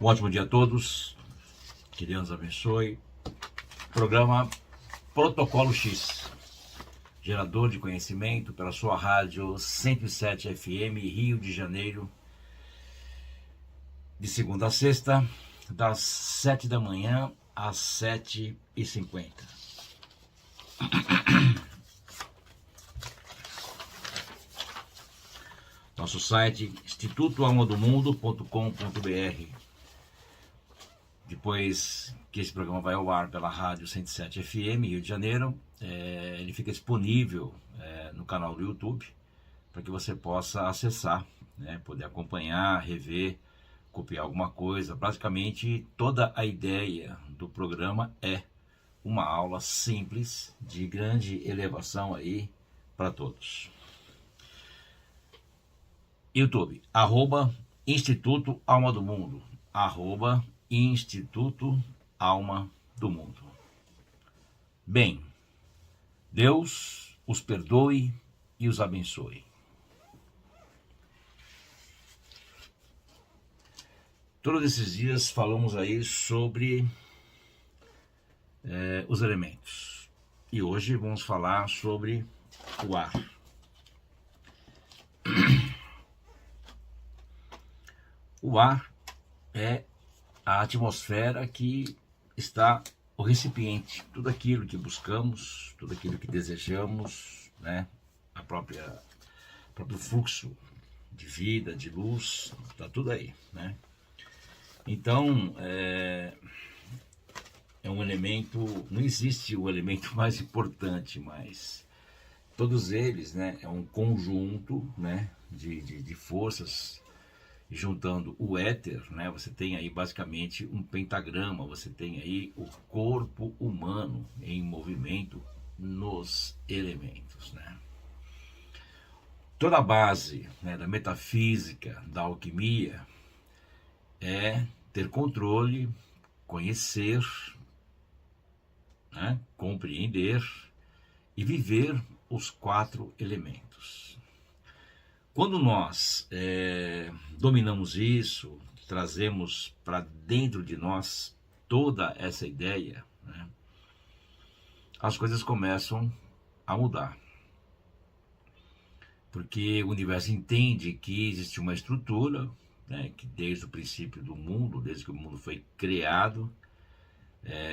Um ótimo dia a todos, que Deus abençoe. Programa Protocolo X, gerador de conhecimento pela sua rádio 107 FM, Rio de Janeiro, de segunda a sexta, das 7 da manhã às 7h50. Nosso site institutoalmadomundo.com.br. Depois que esse programa vai ao ar pela rádio 107 FM, Rio de Janeiro, ele fica disponível no canal do YouTube, para que você possa acessar, poder acompanhar, rever, copiar alguma coisa. Praticamente toda a ideia do programa é uma aula simples, de grande elevação aí para todos. YouTube, Instituto Alma do Mundo, Instituto Alma do Mundo. Bem, Deus os perdoe e os abençoe. Todos esses dias falamos aí sobre os elementos. E hoje vamos falar sobre o ar. O ar é a atmosfera que está o recipiente, tudo aquilo que buscamos, tudo aquilo que desejamos, o próprio fluxo de vida, de luz, está tudo aí, Então, é um elemento, não existe o elemento mais importante, mas todos eles, é um conjunto, de forças. Juntando o éter, você tem aí basicamente um pentagrama, você tem aí o corpo humano em movimento nos elementos. Toda a base da metafísica, da alquimia, é ter controle, conhecer, compreender e viver os 4 elementos. Quando nós dominamos isso, trazemos para dentro de nós toda essa ideia, as coisas começam a mudar. Porque o universo entende que existe uma estrutura, que desde o princípio do mundo, desde que o mundo foi criado,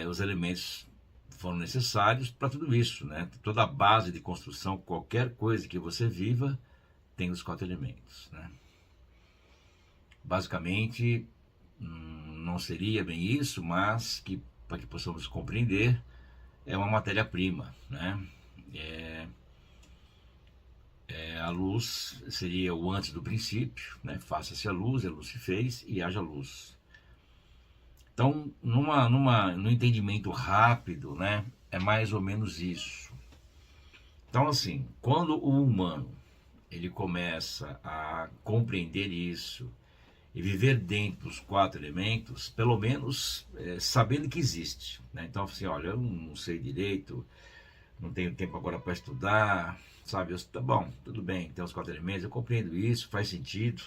os elementos foram necessários para tudo isso. Toda a base de construção, qualquer coisa que você viva, tem os 4 elementos. Basicamente, não seria bem isso, mas que para que possamos compreender, é uma matéria-prima. A luz seria o antes do princípio, faça-se a luz se fez e haja luz. Então, no entendimento rápido, é mais ou menos isso. Então, assim, quando o humano ele começa a compreender isso e viver dentro dos 4 elementos, pelo menos sabendo que existe. Então, assim, olha, eu não sei direito, não tenho tempo agora para estudar, sabe? Tá bom, tudo bem, tem os 4 elementos, eu compreendo isso, faz sentido,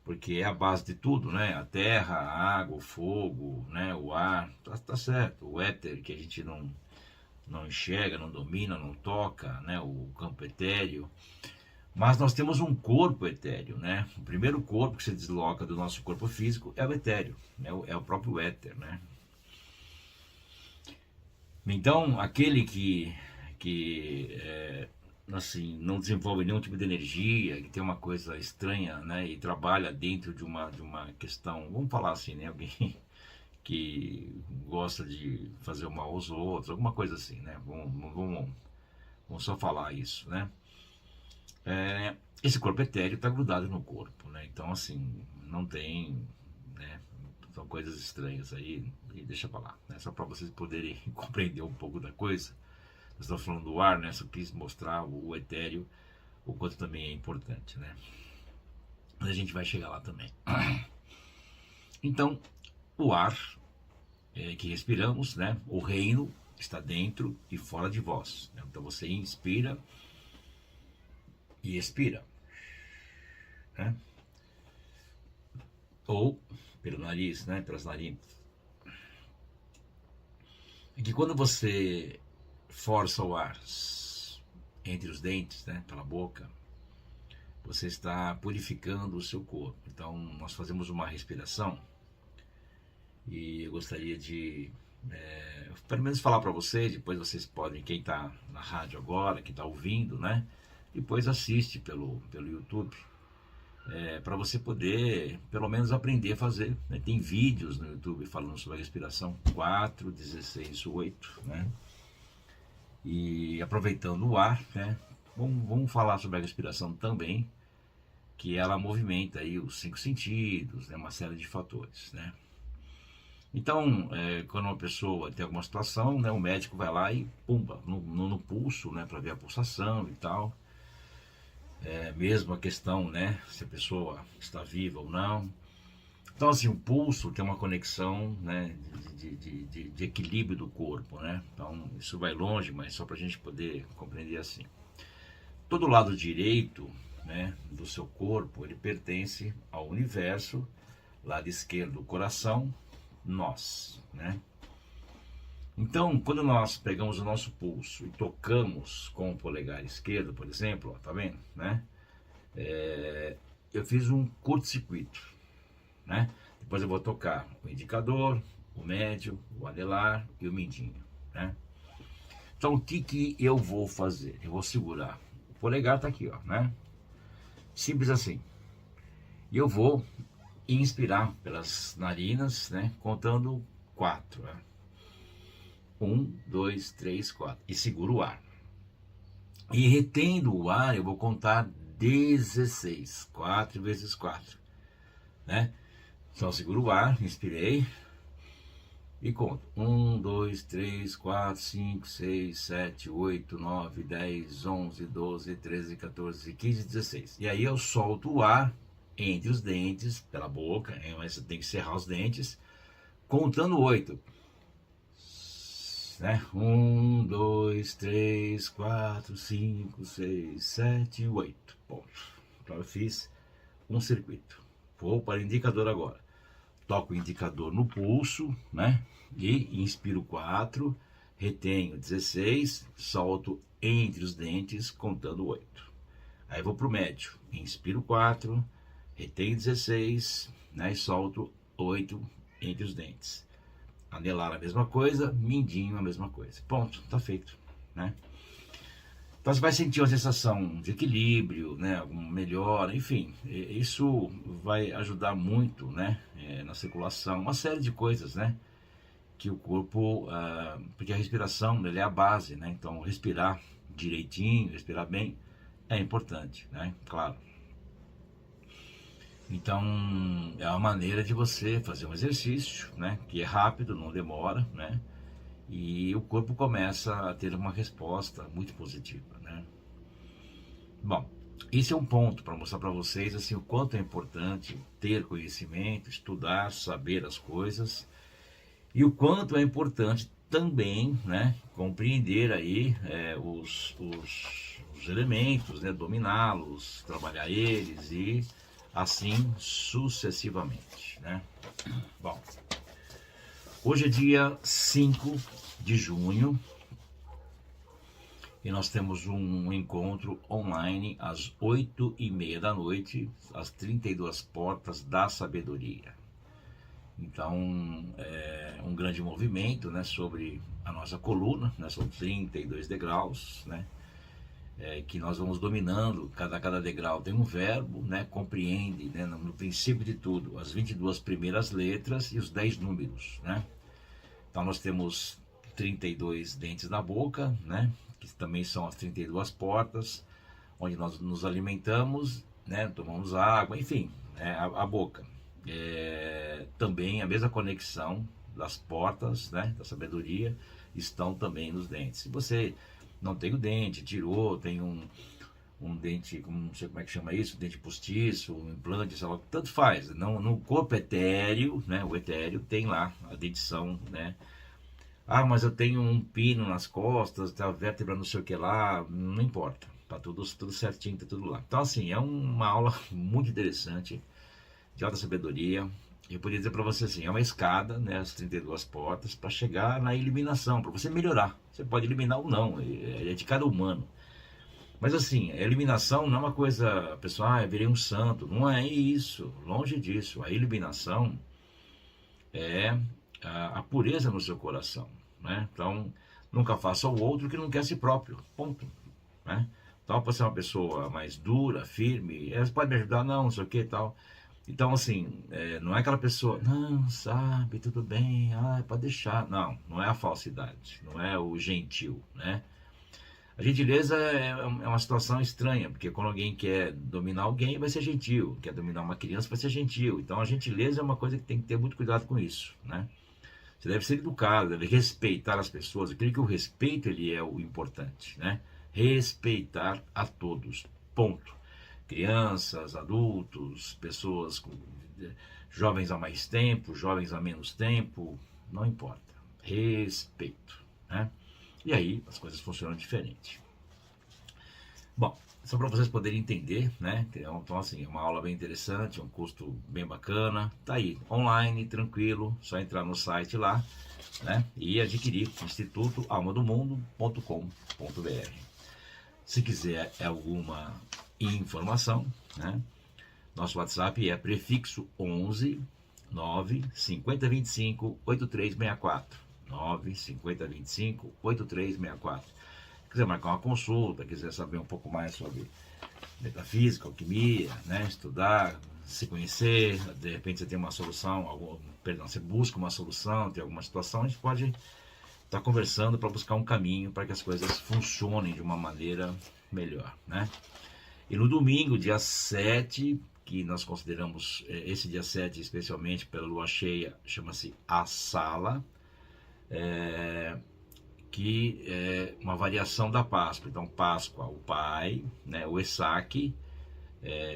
porque é a base de tudo, A terra, a água, o fogo, o ar, tá certo. O éter, que a gente não enxerga, não domina, não toca, o campo etéreo. Mas nós temos um corpo etéreo, O primeiro corpo que se desloca do nosso corpo físico é o etéreo, é o próprio éter, Então, aquele que assim, não desenvolve nenhum tipo de energia, que tem uma coisa estranha, e trabalha dentro de uma questão, vamos falar assim, alguém que gosta de fazer mal aos outros, alguma coisa assim, Vamos só falar isso, esse corpo etéreo está grudado no corpo, Então, assim, não tem, são coisas estranhas aí, e deixa pra lá, Só para vocês poderem compreender um pouco da coisa. Nós estamos falando do ar, Só quis mostrar o etéreo, o quanto também é importante, Mas a gente vai chegar lá também. Então, o ar que respiramos, o reino está dentro e fora de vós. Então você inspira e expira. Ou pelo nariz, né, pelas narinas, é que quando você força o ar entre os dentes, né, pela boca, você está purificando o seu corpo. Então, nós fazemos uma respiração e eu gostaria de, pelo menos falar para vocês, depois vocês podem, quem está na rádio agora, que está ouvindo, né, depois assiste pelo YouTube, para você poder, pelo menos, aprender a fazer. Né? Tem vídeos no YouTube falando sobre a respiração 4, 16, 8, né? E aproveitando o ar, né? Vamos falar sobre a respiração também, que ela movimenta aí os 5 sentidos, né? Uma série de fatores, né? Então, quando uma pessoa tem alguma situação, né, o médico vai lá e pumba, no pulso, né, para ver a pulsação e tal. Mesmo a questão, né, se a pessoa está viva ou não. Então, assim, o pulso tem uma conexão, né, de equilíbrio do corpo, né? Então, isso vai longe, mas só para a gente poder compreender assim. Todo lado direito, né, do seu corpo, ele pertence ao universo, lado esquerdo, o coração, nós, né? Então, quando nós pegamos o nosso pulso e tocamos com o polegar esquerdo, por exemplo, ó, tá vendo, né? Eu fiz um curto-circuito, né? Depois eu vou tocar o indicador, o médio, o anelar e o mindinho, né? Então, o que eu vou fazer? Eu vou segurar. O polegar tá aqui, ó, né? Simples assim. E eu vou inspirar pelas narinas, né? Contando 4, né? 1, 2, 3, 4. E seguro o ar. E retendo o ar, eu vou contar 16. 4 vezes 4. Né? Então, seguro o ar, inspirei. E conto. 1, 2, 3, 4, 5, 6, 7, 8, 9, 10, 11, 12, 13, 14, 15, 16. E aí eu solto o ar entre os dentes, pela boca. Mas você tem que cerrar os dentes. Contando 8. Né? 1, 2, 3, 4, 5, 6, 7, 8. Ponto. Então eu fiz um circuito. Vou para o indicador agora. Toco o indicador no pulso, né? E inspiro 4, retenho 16, solto entre os dentes, contando 8. Aí vou para o médio. Inspiro 4, retenho 16, né? E solto 8 entre os dentes. Anelar a mesma coisa, mindinho a mesma coisa. Ponto, tá feito, né? Então você vai sentir uma sensação de equilíbrio, né? Alguma melhora, enfim. Isso vai ajudar muito, né? Na circulação, uma série de coisas, né? Que o corpo, porque a respiração, ele é a base, né? Então respirar direitinho, respirar bem é importante, né? Claro. Então, é uma maneira de você fazer um exercício, né, que é rápido, não demora, né, e o corpo começa a ter uma resposta muito positiva, né. Bom, esse é um ponto para mostrar para vocês, assim, o quanto é importante ter conhecimento, estudar, saber as coisas, e o quanto é importante também, né, compreender aí os elementos, né, dominá-los, trabalhar eles e assim sucessivamente, né? Bom, hoje é dia 5 de junho e nós temos um encontro online às 8h30 da noite, às 32 portas da sabedoria. Então, é um grande movimento, né, sobre a nossa coluna, né, são 32 degraus, né? Que nós vamos dominando, cada degrau tem um verbo, né, compreende, né, no princípio de tudo, as 22 primeiras letras e os 10 números, né. Então nós temos 32 dentes na boca, né, que também são as 32 portas, onde nós nos alimentamos, né, tomamos água, enfim, a boca. Também a mesma conexão das portas, né, da sabedoria, estão também nos dentes. Se você não tem o dente, tirou, tem um dente, não sei como é que chama isso, dente postiço, um implante, sei lá, tanto faz. No corpo etéreo, né, o etéreo tem lá a dentição, né. Ah, mas eu tenho um pino nas costas, a vértebra não sei o que lá, não importa, tá tudo certinho, tá tudo lá. Então assim, é uma aula muito interessante, de alta sabedoria, Eu poderia dizer para você assim, é uma escada, né, as 32 portas, para chegar na eliminação, para você melhorar. Você pode eliminar ou não, é de cada humano. Mas assim, a eliminação não é uma coisa, pessoal, eu virei um santo. Não é isso, longe disso. A eliminação é a pureza no seu coração, né? Então, nunca faça ao outro o que não quer a si próprio, ponto, né? Então, pode ser uma pessoa mais dura, firme, você pode me ajudar? Não, não sei o que e tal. Então, assim, não é aquela pessoa, não, sabe, tudo bem, pode deixar. Não, não é a falsidade, não é o gentil, né? A gentileza é uma situação estranha, porque quando alguém quer dominar alguém, vai ser gentil, quer dominar uma criança, vai ser gentil. Então, a gentileza é uma coisa que tem que ter muito cuidado com isso, né? Você deve ser educado, deve respeitar as pessoas. Eu creio que o respeito ele é o importante, né? Respeitar a todos, ponto. Crianças, adultos, pessoas jovens há mais tempo, jovens há menos tempo, não importa. Respeito, né? E aí as coisas funcionam diferente. Bom, só para vocês poderem entender, né? Então, assim, é uma aula bem interessante, um custo bem bacana. Tá aí, online, tranquilo, só entrar no site lá, né? E adquirir institutoalmadomundo.com.br. Se quiser alguma informação, né? Nosso WhatsApp é prefixo 11 9 50 25 8364. 9 50 25 8364. Quiser marcar uma consulta, quiser saber um pouco mais sobre metafísica, alquimia, né? Estudar, se conhecer, de repente você tem uma solução, você busca uma solução, tem alguma situação, a gente pode estar conversando para buscar um caminho para que as coisas funcionem de uma maneira melhor, né? E no domingo, dia 7, que nós consideramos esse dia 7 especialmente pela lua cheia, chama-se a Sala, que é uma variação da Páscoa. Então, Páscoa, o Pai, né, o Esaque,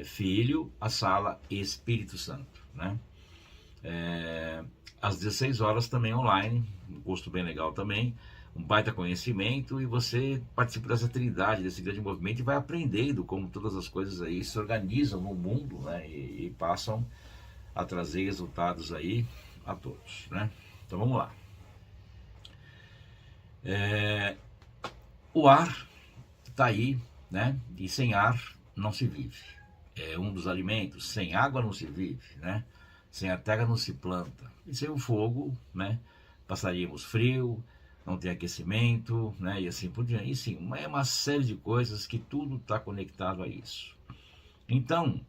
Filho, a Sala, Espírito Santo, né? Às 16 horas também online, um custo bem legal também, um baita conhecimento, e você participa dessa trindade, desse grande movimento, e vai aprendendo como todas as coisas aí se organizam no mundo, né, e passam a trazer resultados aí a todos, né? Então vamos lá. O ar está aí, né? E sem ar não se vive. É um dos alimentos. Sem água não se vive, né? Sem a terra não se planta. E sem o fogo, né? Passaríamos frio, não tem aquecimento, né? E assim por diante. E sim, é uma série de coisas que tudo está conectado a isso. Então,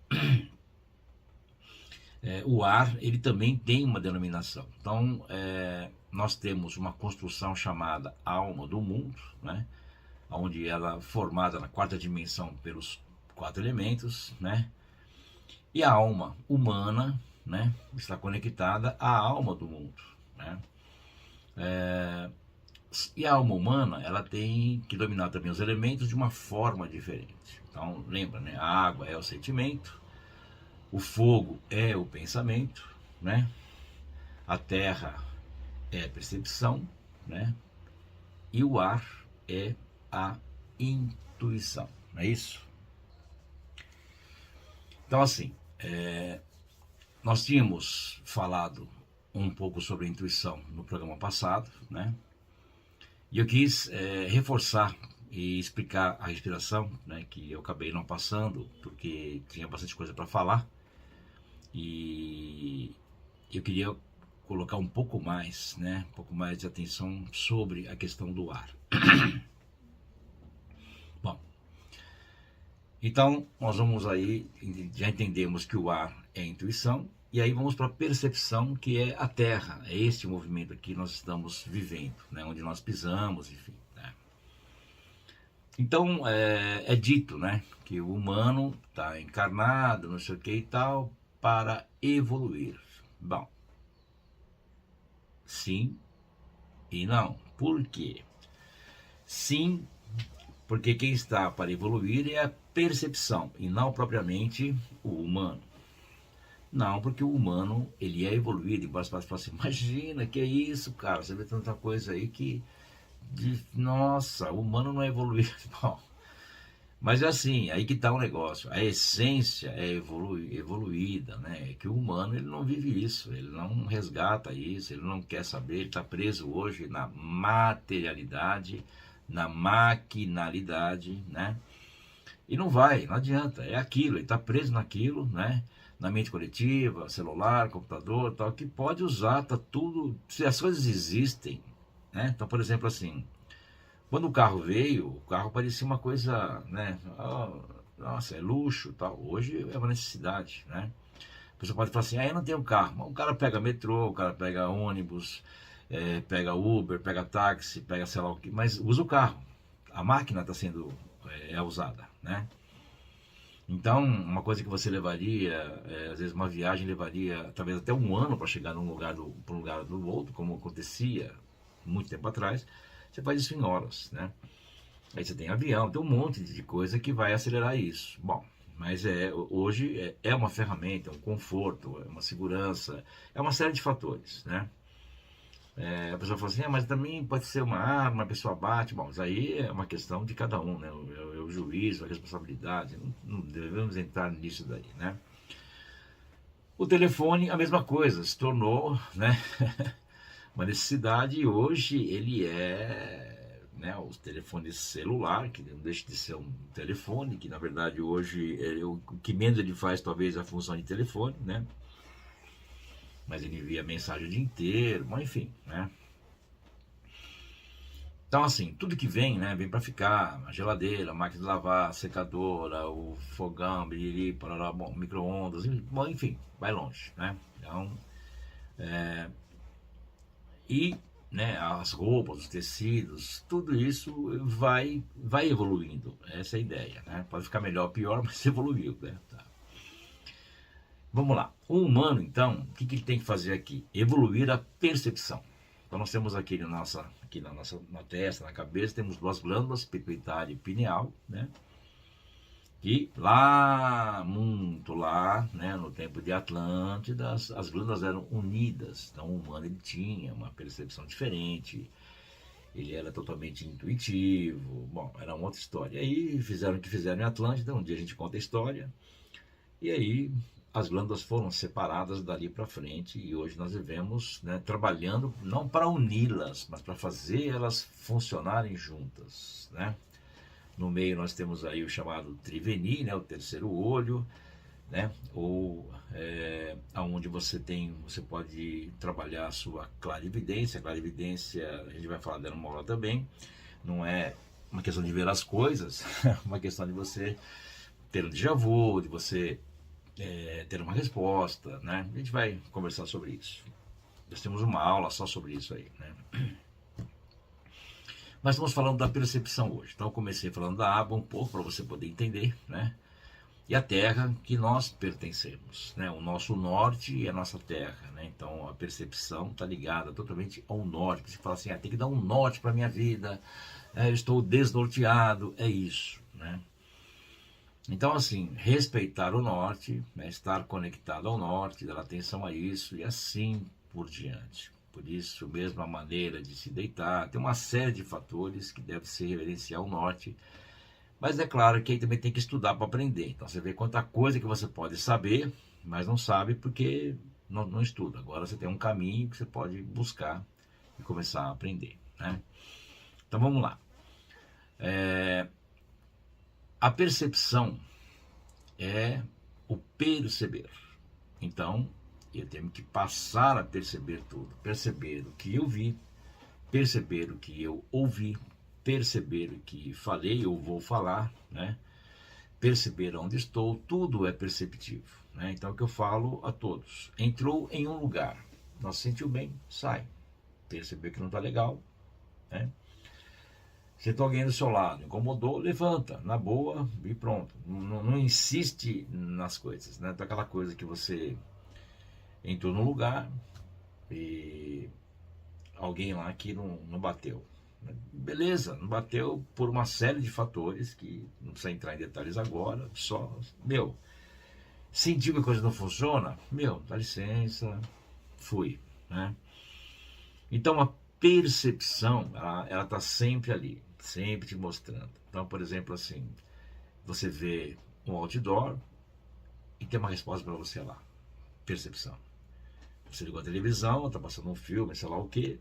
o ar, ele também tem uma denominação. Então, nós temos uma construção chamada alma do mundo, né? Onde ela é formada na quarta dimensão pelos 4 elementos, né? E a alma humana, né, está conectada à alma do mundo, né? E a alma humana, ela tem que dominar também os elementos de uma forma diferente. Então, lembra, né? A água é o sentimento, o fogo é o pensamento, né? A terra é a percepção, né? E o ar é a intuição, não é isso? Então, assim, nós tínhamos falado um pouco sobre a intuição no programa passado, né? E eu quis reforçar e explicar a respiração, né? Que eu acabei não passando porque tinha bastante coisa para falar, e eu queria colocar um pouco mais, né? Um pouco mais de atenção sobre a questão do ar. Bom, então nós vamos aí, já entendemos que o ar é a intuição, e aí vamos para a percepção, que é a Terra, é este movimento aqui que nós estamos vivendo, né, onde nós pisamos, enfim, né? Então é dito, né, que o humano está encarnado, não sei o que e tal, para evoluir. Bom, sim e não. Por quê? Sim, porque quem está para evoluir é a percepção e não propriamente o humano. Não, porque o humano, ele é evoluído. Embora você fale assim, imagina, que é isso, cara, você vê tanta coisa aí que, nossa, o humano não é evoluído. Bom, Mas é assim, aí que está o negócio. A essência é evoluída, né? É que o humano ele não vive isso, ele não resgata isso, ele não quer saber, ele está preso hoje na materialidade, na maquinalidade, né? E não vai, não adianta, é aquilo, ele está preso naquilo, né? Na mente coletiva, celular, computador, tal, que pode usar, tá tudo. Se as coisas existem, né? Então, por exemplo, assim. Quando o carro veio, o carro parecia uma coisa, né? Nossa, é luxo, tal. Hoje é uma necessidade, né? A pessoa pode falar assim, eu não tenho carro. Mas o cara pega metrô, o cara pega ônibus, pega Uber, pega táxi, pega sei lá o que, mas usa o carro. A máquina está sendo usada, né? Então, uma coisa que você levaria, às vezes uma viagem levaria talvez até um ano para chegar num lugar para um lugar do outro, como acontecia muito tempo atrás, você faz isso em horas, né? Aí você tem avião, tem um monte de coisa que vai acelerar isso. Bom, mas hoje é uma ferramenta, é um conforto, é uma segurança, é uma série de fatores, né? A pessoa fala assim, mas também pode ser uma arma, a pessoa bate. Bom, isso aí é uma questão de cada um, né? O juízo, a responsabilidade, não devemos entrar nisso daí, né? O telefone, a mesma coisa, se tornou, né? Uma necessidade e hoje ele né, o telefone celular, que não deixa de ser um telefone, que na verdade hoje o que menos ele faz talvez a função de telefone, né? Mas ele envia mensagem o dia inteiro, mas enfim, né? Então assim, tudo que vem, né, vem para ficar, a geladeira, a máquina de lavar, a secadora, o fogão, biriri, parará, bom, micro-ondas, bom, enfim, vai longe, né? Então, e né, as roupas, os tecidos, tudo isso vai evoluindo. Essa é a ideia, né? Pode ficar melhor ou pior, mas evoluiu, né? Tá. Vamos lá. O humano, então, o que ele tem que fazer aqui? Evoluir a percepção. Então nós temos aqui na testa, na cabeça, temos duas glândulas, pituitária e pineal, né? E lá, muito lá, né, no tempo de Atlântida, as glândulas eram unidas. Então o humano ele tinha uma percepção diferente, ele era totalmente intuitivo. Bom, era uma outra história. E aí fizeram o que fizeram em Atlântida, um dia a gente conta a história. E aí as glândulas foram separadas dali para frente e hoje nós vivemos, né, trabalhando não para uni-las, mas para fazer elas funcionarem juntas, né? No meio nós temos aí o chamado triveni, né, o terceiro olho, né, ou aonde você pode trabalhar a sua clarividência. A clarividência, a gente vai falar dela uma hora também, não é uma questão de ver as coisas, é uma questão de você ter um déjà vu, de você ter uma resposta, né? A gente vai conversar sobre isso. Nós temos uma aula só sobre isso aí, né? Mas estamos falando da percepção hoje. Então eu comecei falando da água um pouco para você poder entender, né? E a terra que nós pertencemos, né? O nosso norte e a nossa terra, né? Então a percepção está ligada totalmente ao norte. Você fala assim, tem que dar um norte para minha vida, eu estou desnorteado, é isso, né? Então assim, respeitar o norte, né? Estar conectado ao norte, dar atenção a isso e assim por diante. Por isso, mesmo a maneira de se deitar, tem uma série de fatores que deve se reverenciar o norte. Mas é claro que aí também tem que estudar para aprender. Então você vê quanta coisa que você pode saber, mas não sabe porque não estuda. Agora você tem um caminho que você pode buscar e começar a aprender, né? Então vamos lá. A percepção é o perceber. Então, eu tenho que passar a perceber tudo. Perceber o que eu vi, perceber o que eu ouvi, perceber o que falei ou vou falar, né? Perceber onde estou, tudo é perceptivo, né? Então, é o que eu falo a todos. Entrou em um lugar, não se sentiu bem, sai. Percebeu que não está legal, né? Sentou alguém do seu lado, incomodou, levanta, na boa e pronto. Não insiste nas coisas, né? Então, aquela coisa que você entrou num lugar e alguém lá que não bateu. Beleza, não bateu por uma série de fatores que não precisa entrar em detalhes agora, só, sentiu que a coisa não funciona, dá licença, fui, né? Então a percepção, ela tá sempre ali, sempre te mostrando. Então, por exemplo, assim, Você vê um outdoor e tem uma resposta para você lá. Percepção. Você ligou a televisão, tá passando um filme, sei lá o quê,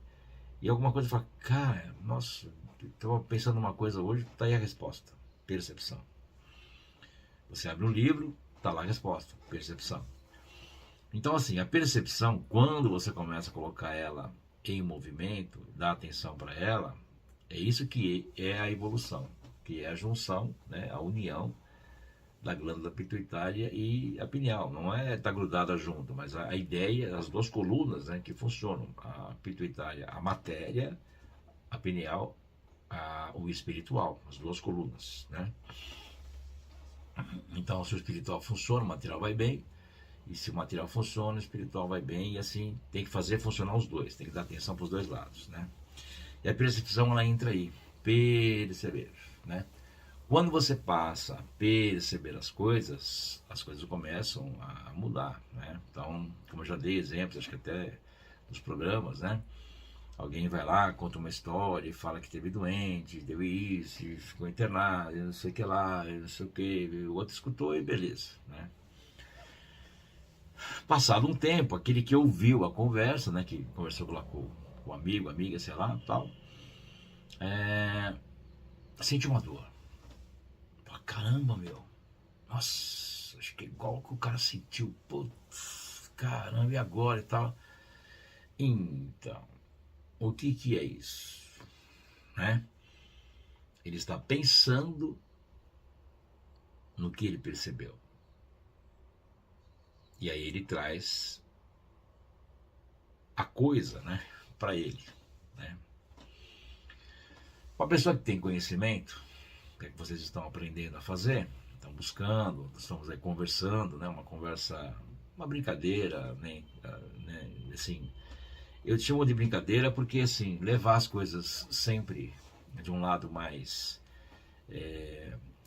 e alguma coisa fala, cara, nossa, estava pensando numa coisa hoje, tá aí a resposta. Percepção. Você abre um livro, tá lá a resposta. Percepção. Então, assim, a percepção, quando você começa a colocar ela em movimento, dá atenção para ela, é isso que é a evolução, que é a junção, né, a união da glândula pituitária e a pineal. Não é estar grudada junto, mas a ideia, as duas colunas, né, que funcionam, a pituitária, a matéria, a pineal, o espiritual, as duas colunas, né? Então, se o espiritual funciona, o material vai bem. E se o material funciona, o espiritual vai bem. E assim, tem que fazer funcionar os dois. Tem que dar atenção para os dois lados, né? E a percepção, ela entra aí. Perceber, né? Quando você passa a perceber as coisas começam a mudar, né? Então, como eu já dei exemplos, acho que até nos programas, né? Alguém vai lá, conta uma história e fala que teve doente, deu isso, e ficou internado, não sei o que lá, não sei o que. O outro escutou e beleza, né? Passado um tempo, aquele que ouviu a conversa, né? Que conversou lá com o amigo, amiga, sei lá, tal, sente uma dor. Fala, caramba, meu. Nossa, acho que é igual que o cara sentiu. Putz, caramba, e agora e tal. Então, o que é isso? Né? Ele está pensando no que ele percebeu. E aí ele traz a coisa, né, para ele. Né? Uma pessoa que tem conhecimento, o que é que vocês estão aprendendo a fazer? Estão buscando, estamos aí conversando, né, uma conversa, uma brincadeira, né, assim, eu te chamo de brincadeira porque, assim, levar as coisas sempre de um lado mais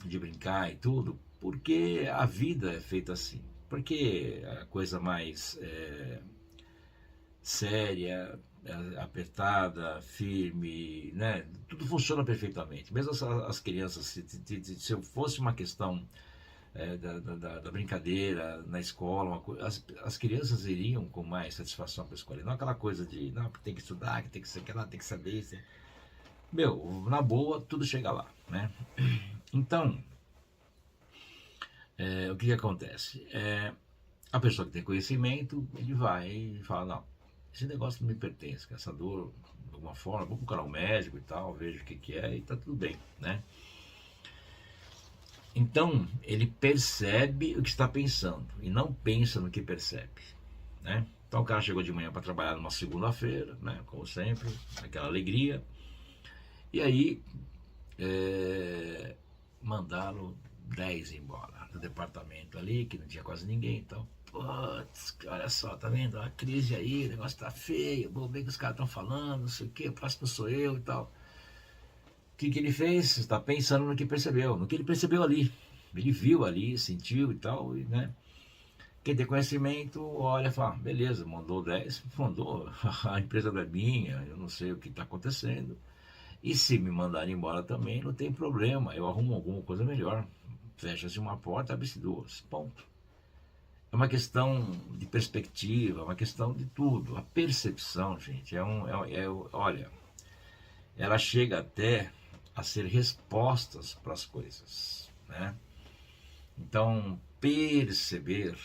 de brincar e tudo, porque a vida é feita assim. Porque a coisa mais séria, apertada, firme, né? Tudo funciona perfeitamente. Mesmo as crianças, se fosse uma questão da brincadeira na escola, as crianças iriam com mais satisfação para a escola. Não aquela coisa de, não, tem que estudar, que tem que ser aquela, tem que saber isso. Meu, na boa, tudo chega lá, né? Então, o que acontece? A pessoa que tem conhecimento, ele vai e fala, não, esse negócio não me pertence, essa dor, de alguma forma, vou procurar um médico e tal, vejo o que é e tá tudo bem, né? Então, ele percebe o que está pensando e não pensa no que percebe, né? Então, o cara chegou de manhã para trabalhar numa segunda-feira, né? Como sempre, aquela alegria. E aí, mandaram 10 embora do departamento ali, que não tinha quase ninguém, então, putz, olha só, tá vendo? A crise aí, o negócio tá feio, vou ver o que os caras estão falando, não sei o que, o próximo sou eu e tal. O que ele fez? Está pensando no que percebeu, no que ele percebeu ali. Ele viu ali, sentiu e tal, e, né? Quem tem conhecimento, olha e fala, beleza, mandou 10, mandou, a empresa não é minha, eu não sei o que está acontecendo. E se me mandarem embora também, não tem problema, eu arrumo alguma coisa melhor. Fecha-se uma porta, abre-se duas, ponto. É uma questão de perspectiva, é uma questão de tudo. A percepção, gente, olha, ela chega até a ser respostas para as coisas, né? Então, perceber,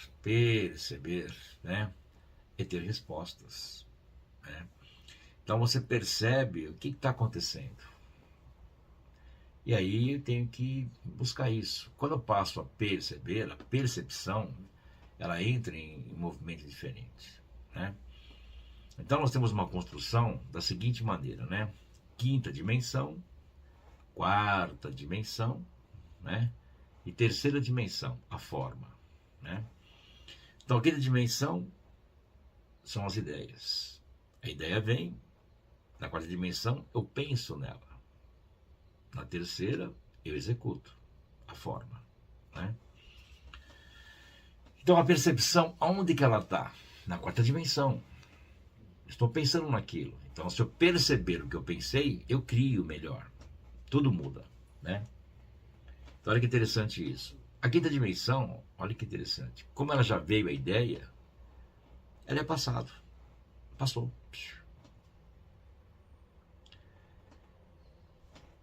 né, é ter respostas, né? Então você percebe o que está acontecendo. E aí eu tenho que buscar isso. Quando eu passo a perceber, a percepção, ela entra em movimento diferente, né? Então nós temos uma construção da seguinte maneira, né? Quinta dimensão, quarta dimensão, né? E terceira dimensão, a forma, né? Então a quinta dimensão são as ideias. A ideia vem, na quarta dimensão eu penso nela. Na terceira eu executo a forma, né? Então a percepção, aonde que ela está? Na quarta dimensão. Estou pensando naquilo. Então se eu perceber o que eu pensei, eu crio melhor. Tudo muda, né? Então, olha que interessante isso. A quinta dimensão, olha que interessante. Como ela já veio a ideia, ela é passado. Passou.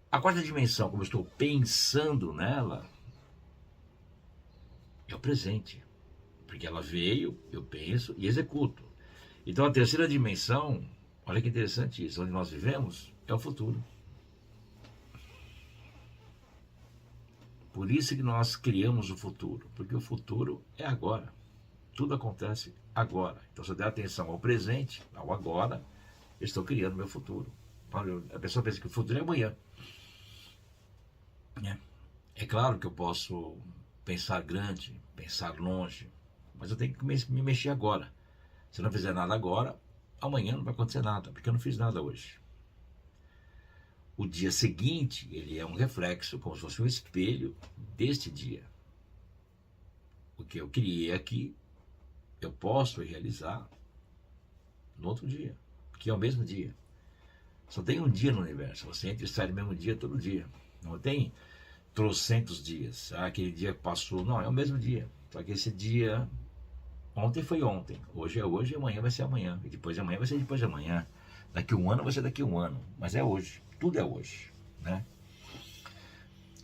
A quarta dimensão, como eu estou pensando nela, é o presente. Porque ela veio, eu penso e executo. Então a terceira dimensão, olha que interessante isso, onde nós vivemos, é o futuro. Por isso que nós criamos o futuro, porque o futuro é agora. Tudo acontece agora. Então se eu der atenção ao presente, ao agora, eu estou criando meu futuro. A pessoa pensa que o futuro é amanhã. É claro que eu posso pensar grande, pensar longe, mas eu tenho que me mexer agora. Se eu não fizer nada agora, amanhã não vai acontecer nada, porque eu não fiz nada hoje. O dia seguinte, ele é um reflexo, como se fosse um espelho deste dia. O que eu criei aqui, eu posso realizar no outro dia, que é o mesmo dia. Só tem um dia no universo, você entra e sai no mesmo dia todo dia. Não tem trocentos dias. Aquele dia que passou, não, é o mesmo dia. Só que esse dia, ontem foi ontem, hoje é hoje, amanhã vai ser amanhã, e depois de amanhã vai ser depois de amanhã. Daqui um ano vai ser daqui um ano, mas é hoje, tudo é hoje, né?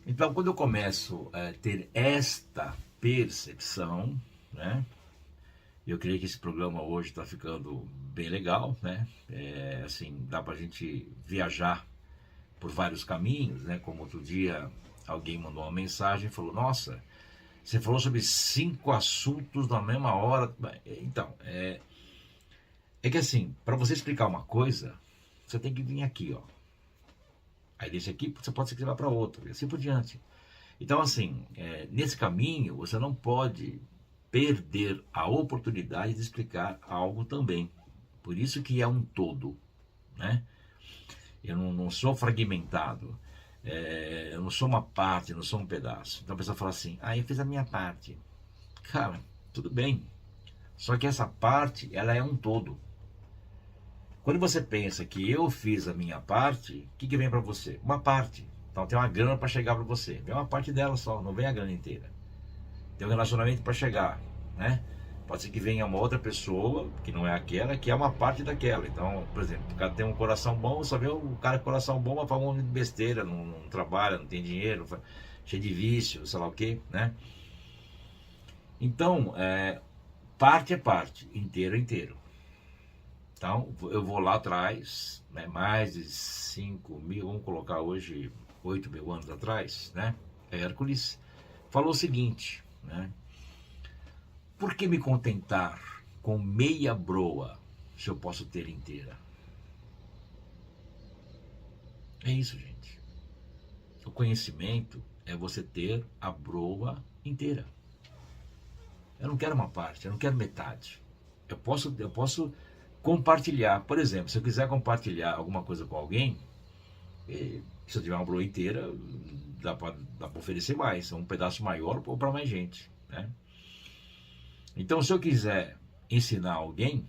Então, quando eu começo a ter esta percepção, né? Eu creio que esse programa hoje está ficando bem legal, né? Assim, dá para a gente viajar por vários caminhos, né? Como outro dia alguém mandou uma mensagem e falou: nossa, você falou sobre 5 assuntos na mesma hora. Então, é que assim, para você explicar uma coisa, você tem que vir aqui, ó. Aí desse aqui você pode se levar para outro, e assim por diante. Então, assim, nesse caminho, você não pode perder a oportunidade de explicar algo também. Por isso que é um todo, né? Eu não sou fragmentado. Eu não sou uma parte, não sou um pedaço. Então a pessoa fala assim: ah, eu fiz a minha parte. Cara, tudo bem. Só que essa parte, ela é um todo. Quando você pensa que eu fiz a minha parte, o que vem para você? Uma parte. Então tem uma grana para chegar para você. Vem uma parte dela só, não vem a grana inteira. Tem um relacionamento para chegar, né? Pode ser que venha uma outra pessoa, que não é aquela, que é uma parte daquela. Então, por exemplo, o cara tem um coração bom, só vê o cara com coração bom, mas faz um monte de besteira, não trabalha, não tem dinheiro, cheio de vício, sei lá o que, né? Então, parte é parte, inteiro é inteiro. Então, eu vou lá atrás, né, mais de 5 mil, vamos colocar hoje 8 mil anos atrás, né? Hércules falou o seguinte, né? Por que me contentar com meia broa se eu posso ter inteira? É isso, gente. O conhecimento é você ter a broa inteira. Eu não quero uma parte, eu não quero metade. Eu posso compartilhar. Por exemplo, se eu quiser compartilhar alguma coisa com alguém, se eu tiver uma broa inteira, dá para oferecer mais, um pedaço maior ou para mais gente, né? Então, se eu quiser ensinar alguém,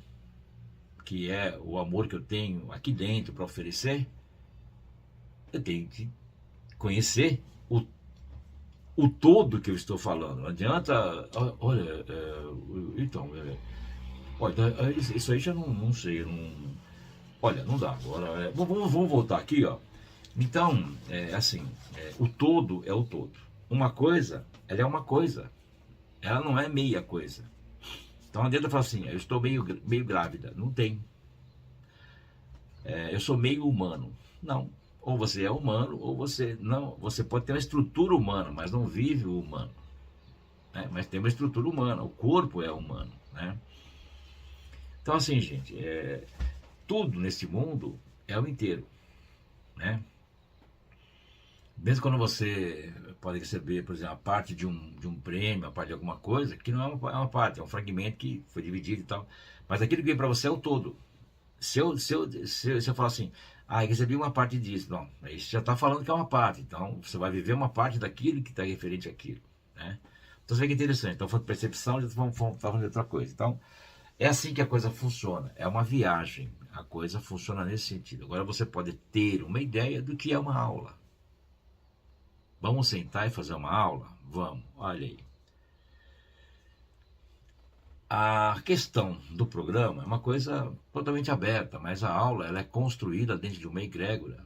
que é o amor que eu tenho aqui dentro para oferecer, eu tenho que conhecer o todo que eu estou falando. Não adianta, olha, então, olha, isso aí já não sei, olha, não dá. Agora, vamos voltar aqui, ó. Então, assim, o todo é o todo. Uma coisa, ela é uma coisa, ela não é meia coisa. Então não adianta falar assim: eu estou meio grávida. Não tem. Eu sou meio humano. Não. Ou você é humano, ou você não. Você pode ter uma estrutura humana, mas não vive o humano, né? Mas tem uma estrutura humana. O corpo é humano, né? Então assim, gente, tudo nesse mundo é o inteiro, né? Mesmo quando você pode receber, por exemplo, a parte de um prêmio, a parte de alguma coisa, que não é uma parte, é um fragmento que foi dividido e tal. Mas aquilo que vem para você é o todo. Se eu falar assim: ah, eu recebi uma parte disso, não, aí você já está falando que é uma parte. Então você vai viver uma parte daquilo que está referente àquilo, né? Então você vê que é interessante. Então, falando de percepção, já estamos falando de outra coisa. Então, é assim que a coisa funciona. É uma viagem. A coisa funciona nesse sentido. Agora você pode ter uma ideia do que é uma aula. Vamos sentar e fazer uma aula? Vamos, olha aí. A questão do programa é uma coisa totalmente aberta, mas a aula ela é construída dentro de uma egrégora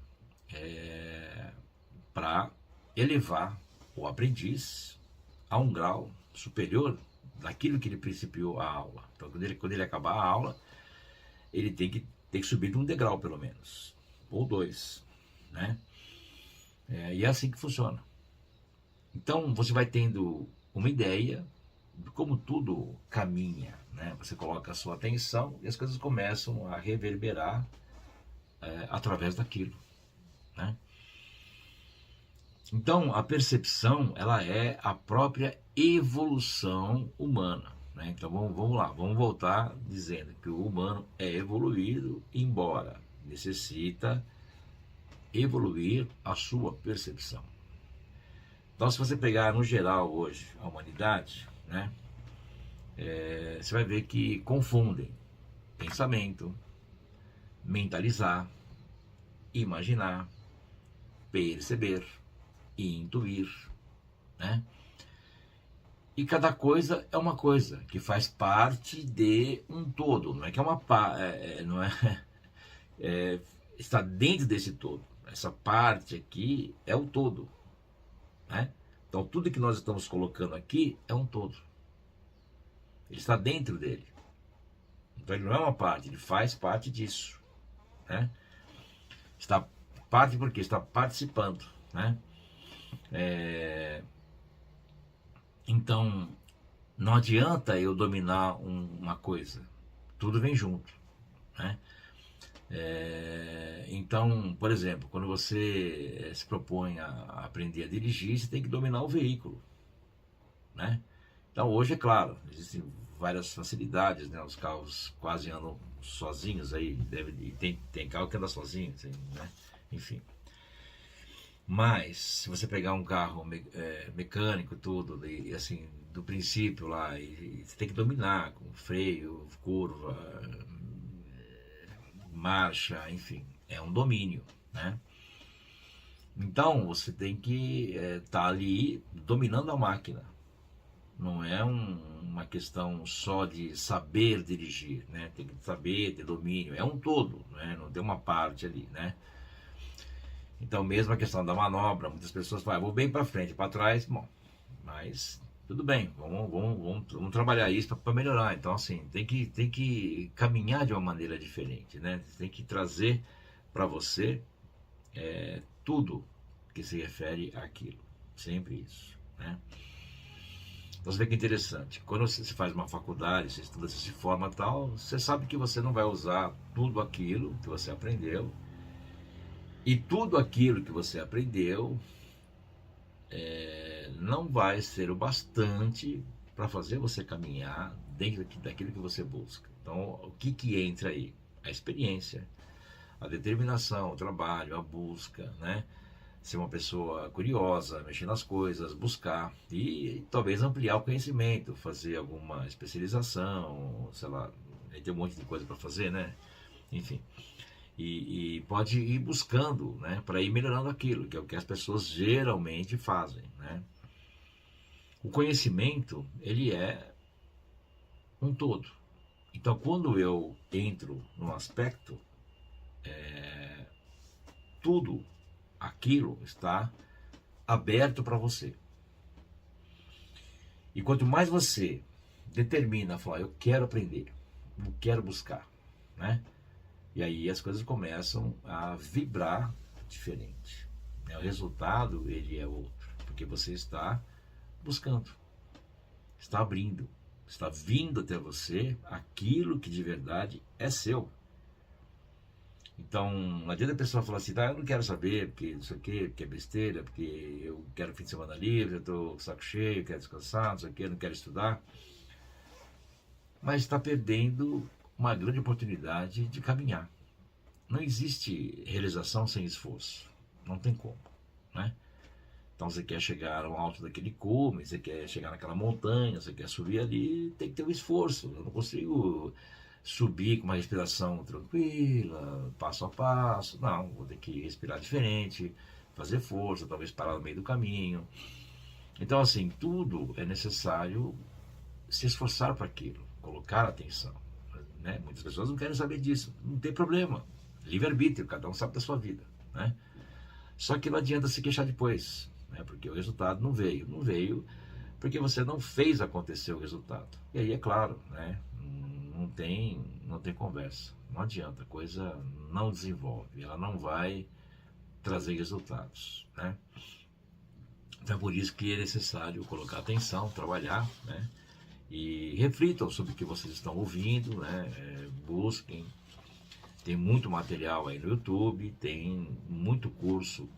para elevar o aprendiz a um grau superior daquilo que ele principiou a aula. Então, quando ele acabar a aula, ele tem que subir de um degrau, pelo menos, ou dois, né? E é assim que funciona. Então, você vai tendo uma ideia de como tudo caminha, né? Você coloca a sua atenção e as coisas começam a reverberar através daquilo, né? Então, a percepção, ela é a própria evolução humana, né? Então, vamos lá, vamos voltar dizendo que o humano é evoluído, embora necessita evoluir a sua percepção. Então, se você pegar no geral hoje a humanidade, né, você vai ver que confundem pensamento, mentalizar, imaginar, perceber e intuir, né? E cada coisa é uma coisa que faz parte de um todo, não é que é uma não está dentro desse todo. Essa parte aqui é o todo, né? Então tudo que nós estamos colocando aqui é um todo. Ele está dentro dele. Então ele não é uma parte, ele faz parte disso, né? Está parte porque está participando, né? Então não adianta eu dominar uma coisa, tudo vem junto, né? Então, por exemplo, quando você se propõe a aprender a dirigir, você tem que dominar o veículo, né? Então hoje, é claro, existem várias facilidades, né? Os carros quase andam sozinhos aí, tem carro que anda sozinho, né? Enfim. Mas, se você pegar um carro mecânico, tudo, e, assim, do princípio lá, e você tem que dominar, com freio, curva, marcha, enfim, é um domínio, né? Então, você tem que estar ali dominando a máquina. Não é uma questão só de saber dirigir, né? Tem que saber, ter domínio, é um todo, né? Não tem uma parte ali, né? Então, mesmo a questão da manobra, muitas pessoas falam, vou bem para frente, para trás, bom, mas tudo bem, vamos trabalhar isso para melhorar. Então, assim, tem que caminhar de uma maneira diferente, né? Tem que trazer para você tudo que se refere àquilo, sempre isso, né? Então, você vê que interessante, quando você faz uma faculdade, você estuda, você se forma e tal, você sabe que você não vai usar tudo aquilo que você aprendeu, e tudo aquilo que você aprendeu não vai ser o bastante para fazer você caminhar dentro daquilo que você busca. Então, o que entra aí? A experiência, a determinação, o trabalho, a busca, né? Ser uma pessoa curiosa, mexer nas coisas, buscar e talvez ampliar o conhecimento, fazer alguma especialização, sei lá, tem um monte de coisa para fazer, né? Enfim. E pode ir buscando, né, para ir melhorando aquilo, que é o que as pessoas geralmente fazem, né? O conhecimento, ele é um todo. Então, quando eu entro num aspecto, tudo aquilo está aberto para você. E quanto mais você determina, falar, eu quero aprender, eu quero buscar, né? E aí as coisas começam a vibrar diferente. O resultado, ele é outro, porque você está buscando, está abrindo, está vindo até você aquilo que de verdade é seu. Então, não adianta a pessoa falar assim, eu não quero saber, porque não sei o quê, porque é besteira, porque eu quero fim de semana livre, eu estou com o saco cheio, eu quero descansar, não sei o quê, eu não quero estudar. Mas está perdendo uma grande oportunidade de caminhar. Não existe realização sem esforço. Não tem como, né? Então você quer chegar ao alto daquele cume, você quer chegar naquela montanha, você quer subir ali, tem que ter um esforço. Eu não consigo subir com uma respiração tranquila, passo a passo. Não, vou ter que respirar diferente, fazer força, talvez parar no meio do caminho. Então, assim, tudo é necessário se esforçar para aquilo, colocar atenção. Né? Muitas pessoas não querem saber disso, não tem problema. Livre-arbítrio, cada um sabe da sua vida. Né? Só que não adianta se queixar depois, né? Porque o resultado não veio. Não veio porque você não fez acontecer o resultado. E aí, é claro, né? Não tem conversa. Não adianta, a coisa não desenvolve, ela não vai trazer resultados. Né? Então é por isso que é necessário colocar atenção, trabalhar, né? E reflitam sobre o que vocês estão ouvindo, né? Busquem. Tem muito material aí no YouTube, tem muito curso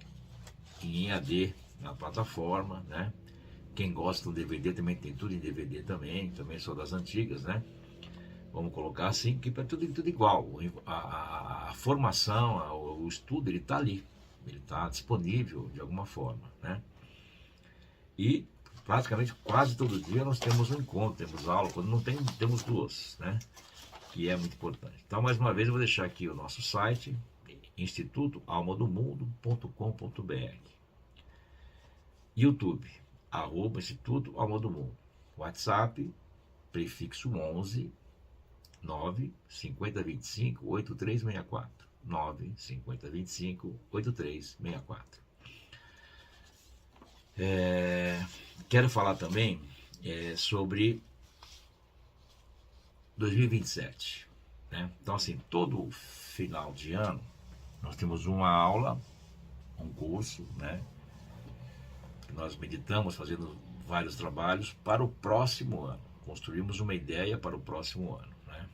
em EAD na plataforma, né? Quem gosta do DVD também tem tudo em DVD também sou das antigas, né? Vamos colocar assim, que é tudo igual. A formação, o estudo, ele está ali, ele está disponível de alguma forma, né? E praticamente quase todo dia nós temos um encontro, temos aula, quando não tem, temos duas, né? Que é muito importante. Então, mais uma vez, eu vou deixar aqui o nosso site, institutoalmadomundo.com.br. YouTube, @Instituto Alma do Mundo. WhatsApp, prefixo 11 9 50 25 8364. 9 50 25 8364. Quero falar também sobre 2027. Né? Então, assim, todo final de ano nós temos uma aula, um curso, né? Que nós meditamos fazendo vários trabalhos para o próximo ano. Construímos uma ideia para o próximo ano. Né?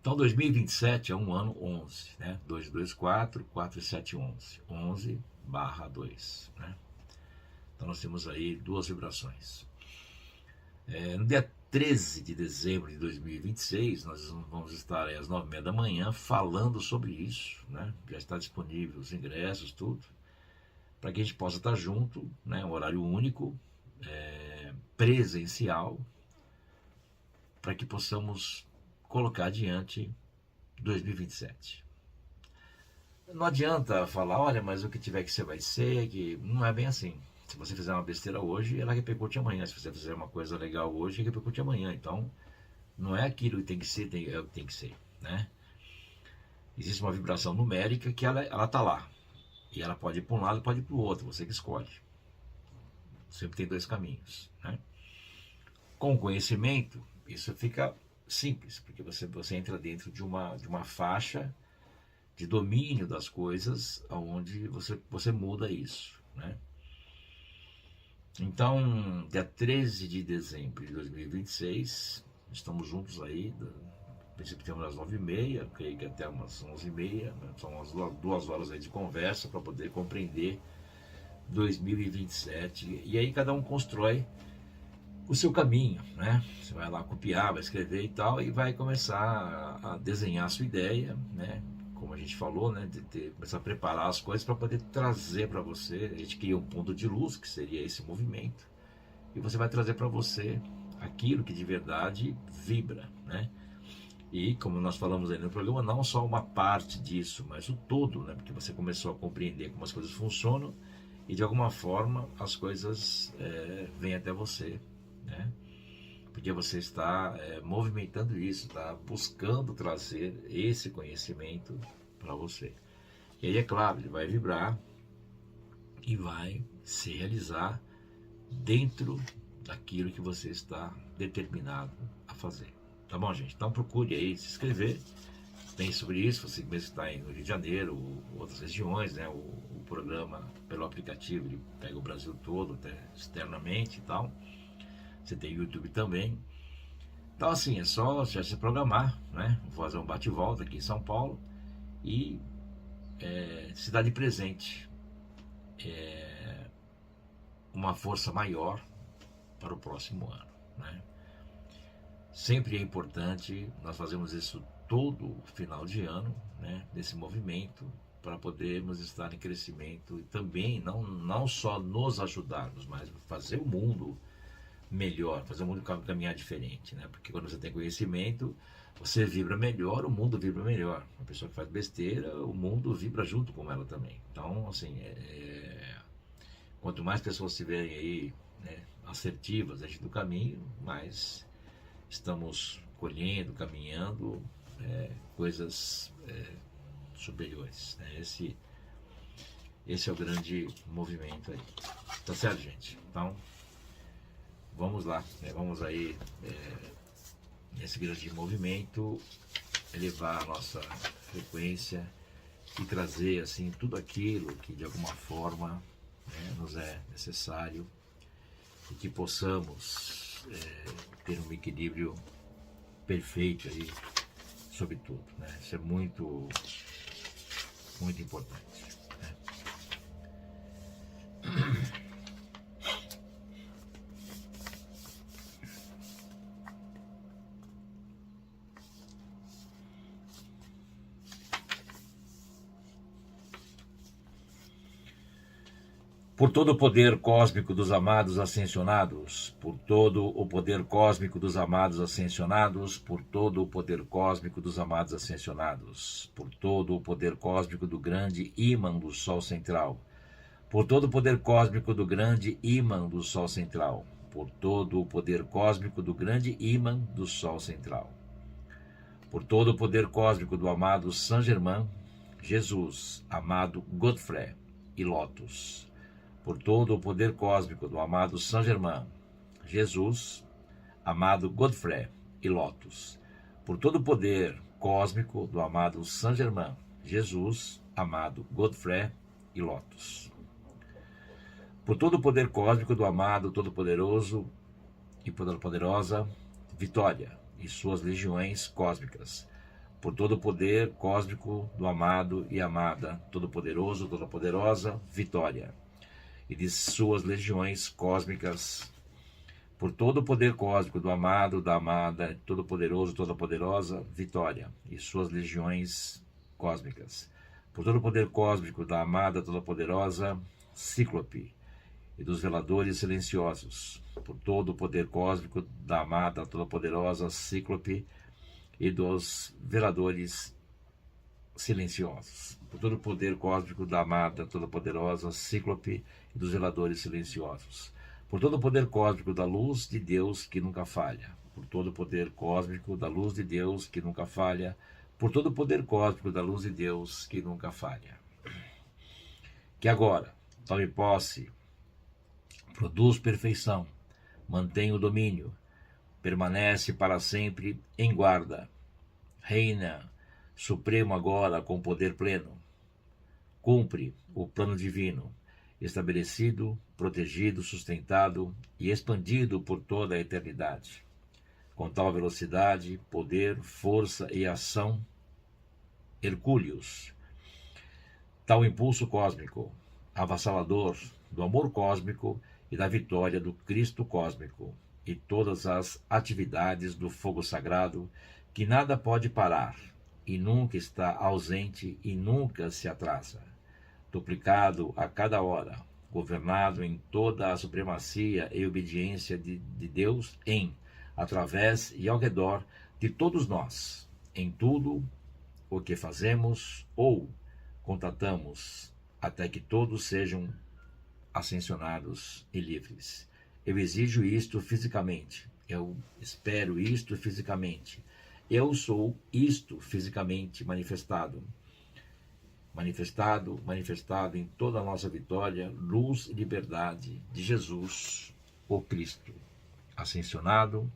Então, 2027 é um ano 11, né? 224, 47, 11. 11/2. Né? Então, nós temos aí duas vibrações. No dia 13 de dezembro de 2026, nós vamos estar às 9h30 da manhã falando sobre isso, né? Já está disponível os ingressos, tudo, para que a gente possa estar junto, né? Um horário único, presencial, para que possamos colocar adiante 2027. Não adianta falar, olha, mas o que tiver que ser vai ser, que não é bem assim. Se você fizer uma besteira hoje, ela repercute amanhã. Se você fizer uma coisa legal hoje, repercute amanhã. Então, não é aquilo que tem que ser, é o que tem que ser, né? Existe uma vibração numérica que ela está lá. E ela pode ir para um lado e pode ir para o outro, você que escolhe. Sempre tem dois caminhos, né? Com conhecimento, isso fica simples, porque você entra dentro de uma faixa de domínio das coisas, onde você muda isso, né? Então, dia 13 de dezembro de 2026, estamos juntos aí, a princípio temos às 9h30, creio que até umas 11h30, né? São umas 2 horas aí de conversa para poder compreender 2027, e aí cada um constrói o seu caminho, né? Você vai lá copiar, vai escrever e tal, e vai começar a desenhar a sua ideia, né? Como a gente falou, né? Começar a preparar as coisas para poder trazer para você. A gente cria um ponto de luz, que seria esse movimento, e você vai trazer para você aquilo que de verdade vibra, né? E como nós falamos aí no programa, não só uma parte disso, mas o todo, né? Porque você começou a compreender como as coisas funcionam e de alguma forma as coisas vêm até você, né? Porque você está movimentando isso, está buscando trazer esse conhecimento para você. E aí, é claro, ele vai vibrar e vai se realizar dentro daquilo que você está determinado a fazer. Tá bom, gente? Então procure aí se inscrever. Tem sobre isso, você mesmo que está aí no Rio de Janeiro ou outras regiões, né? O programa pelo aplicativo, ele pega o Brasil todo, até externamente e tal. Você tem YouTube também. Então, assim, é só já se programar, né? Vou fazer um bate-volta aqui em São Paulo e cidade presente. Uma força maior para o próximo ano, né? Sempre é importante, nós fazemos isso todo final de ano, né? Nesse movimento, para podermos estar em crescimento e também não só nos ajudarmos, mas fazer o mundo melhor, fazer o mundo caminhar diferente, né? Porque quando você tem conhecimento, você vibra melhor, o mundo vibra melhor. Uma pessoa que faz besteira, o mundo vibra junto com ela também. Então, assim, quanto mais pessoas estiverem aí, né, assertivas dentro do caminho, mais estamos colhendo, caminhando coisas superiores, né? Esse é o grande movimento aí. Tá certo, gente? Então, vamos lá, né? Vamos aí, nesse grande movimento, elevar a nossa frequência e trazer, assim, tudo aquilo que de alguma forma, né, nos é necessário e que possamos ter um equilíbrio perfeito aí sobre tudo, né? Isso é muito, muito importante. Por todo o poder cósmico dos amados ascensionados, por todo o poder cósmico dos amados ascensionados, por todo o poder cósmico dos amados ascensionados, por todo o poder cósmico do grande ímã do Sol central, por todo o poder cósmico do grande ímã do Sol central, por todo o poder cósmico do grande ímã do Sol central, por todo o poder cósmico do amado Saint Germain, Jesus, amado Godfrey e Lotus, por todo o poder cósmico do amado Saint Germain, Jesus, amado Godfrey e Lotus, por todo o poder cósmico do amado Saint Germain, Jesus, amado Godfrey e Lotus, por todo o poder cósmico do amado Todo-Poderoso e Poderosa Vitória e suas legiões cósmicas, por todo o poder cósmico do amado e amada Todo-Poderoso, Toda-Poderosa Vitória e de suas legiões cósmicas, por todo o poder cósmico do amado, da amada, todo-poderoso, toda-poderosa, Vitória, e suas legiões cósmicas, por todo o poder cósmico da amada, toda-poderosa, Cíclope, e dos veladores silenciosos, por todo o poder cósmico da amada, toda-poderosa, Cíclope, e dos veladores silenciosos, por todo o poder cósmico da amada, toda-poderosa, Cíclope, e dos zeladores silenciosos, por todo o poder cósmico da luz de Deus que nunca falha, por todo o poder cósmico da luz de Deus que nunca falha, por todo o poder cósmico da luz de Deus que nunca falha. Que agora tome posse, produz perfeição, mantém o domínio, permanece para sempre em guarda, reina supremo agora com poder pleno, cumpre o plano divino, estabelecido, protegido, sustentado e expandido por toda a eternidade. Com tal velocidade, poder, força e ação hercúleos, tal impulso cósmico, avassalador do amor cósmico e da vitória do Cristo cósmico, e todas as atividades do fogo sagrado, que nada pode parar, e nunca está ausente e nunca se atrasa, duplicado a cada hora, governado em toda a supremacia e obediência de Deus em, através e ao redor de todos nós, em tudo o que fazemos ou contatamos, até que todos sejam ascensionados e livres. Eu exijo isto fisicamente, eu espero isto fisicamente, eu sou isto fisicamente manifestado em toda a nossa vitória, luz e liberdade de Jesus, o Cristo, ascensionado,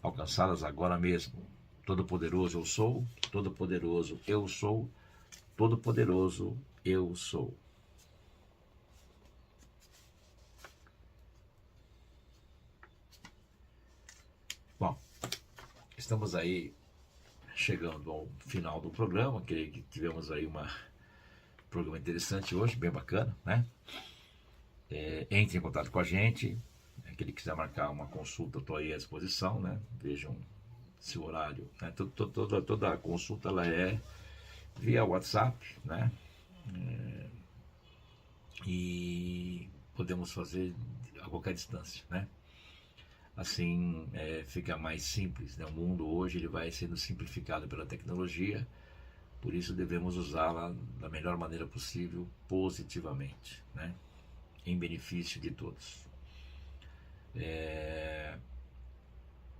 alcançadas agora mesmo. Todo-poderoso eu sou, todo-poderoso eu sou, todo-poderoso eu sou. Bom, estamos aí chegando ao final do programa. Creio que tivemos aí um programa interessante hoje, bem bacana, né? Entre em contato com a gente. Aquele que quiser marcar uma consulta, estou aí à disposição, né? Vejam se o horário, né? Toda a consulta ela é via WhatsApp, né? E podemos fazer a qualquer distância, né? assim fica mais simples, né? O mundo hoje ele vai sendo simplificado pela tecnologia, por isso devemos usá-la da melhor maneira possível, positivamente, né? Em benefício de todos.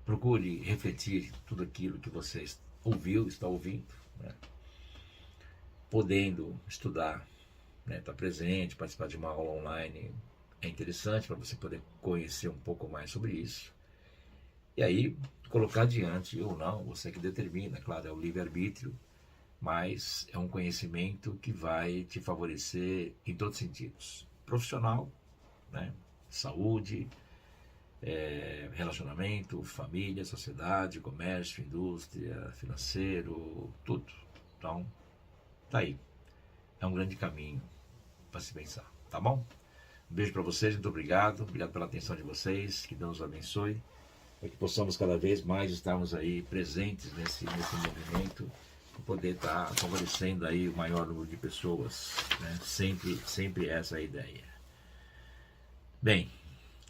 Procure refletir tudo aquilo que você ouviu, está ouvindo, né? Podendo estudar, né? Estar presente, participar de uma aula online é interessante para você poder conhecer um pouco mais sobre isso. E aí, colocar adiante ou não, você que determina, claro, é o livre-arbítrio, mas é um conhecimento que vai te favorecer em todos os sentidos. Profissional, né? Saúde, relacionamento, família, sociedade, comércio, indústria, financeiro, tudo. Então, tá aí. É um grande caminho para se pensar, tá bom? Um beijo para vocês, muito obrigado. Obrigado pela atenção de vocês, que Deus os abençoe. Para que possamos cada vez mais estarmos aí presentes nesse movimento, para poder estar favorecendo aí o maior número de pessoas, né? Sempre essa é a ideia. Bem,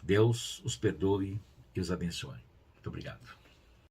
Deus os perdoe e os abençoe. Muito obrigado.